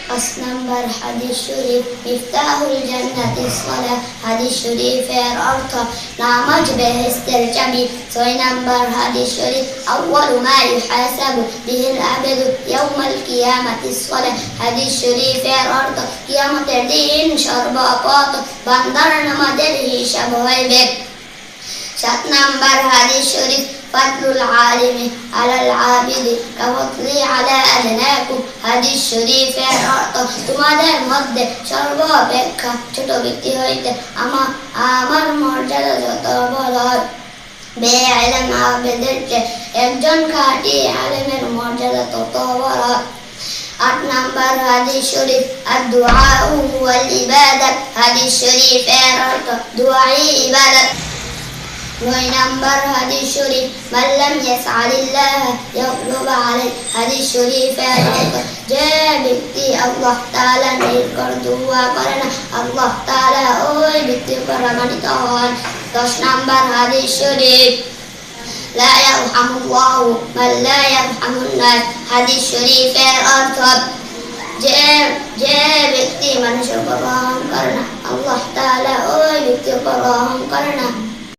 পাঁচ নাম্বার হাদিস শরীফ মিফতাহুল জান্নাতিস সালাহ, হাদিস শরীফের অর্থ নামাজ বেহেশতের চাবি। ছয় নাম্বার হাদিস শরীফ আউয়ালু মা ইউহাসাবু বিহিল আবদু ইয়াউমাল কিয়ামাতিস সালাহ, হাদিস শরীফের অর্থ কিয়ামতের দিন সর্বপ্রথম বান্দার নামাজের হিসাব হইবে। সাত নাম্বার হাদিস শরীফ ফাদলুল আলিমি আলাল আবিদি কাফদলি আলা আদনাকুম, হাদিস শরীফের অর্থ তোমাদের মধ্যে সর্বাপেক্ষা ছোট ব্যক্তি হইতে আমার মর্যাদা যত বড়। বেইলম আবেদের চেয়ে একজন খাঁটি আলেমের মর্যাদা তত বড়। আট নাম্বার হাদিস শরীফ আদ-দুআউ ওয়াল ইবাদাত, হাদিস শরীফের অর্থ দুআই ইবাদত। নয় নাম্বার হাদিস শরীফ মান লাম ইয়াসআলিল্লাহ ইয়াগলুব আলাইহি, হাদিস শরীফের অর্থ যে ব্যক্তি আল্লাহ তাআলা নিকট দোয়া করে না আল্লাহ তাআলা ওই ব্যক্তির উপর রাগান্বিত হন। 10 নাম্বার হাদিস শরীফ লা ইয়ারহামুল্লাহু মান লা ইয়ারহামুন নাস, হাদিস শরীফের অর্থ যে ব্যক্তি মানুষের উপর রহম করে না আল্লাহ তাআলা ওই ব্যক্তির উপর রহম করে না।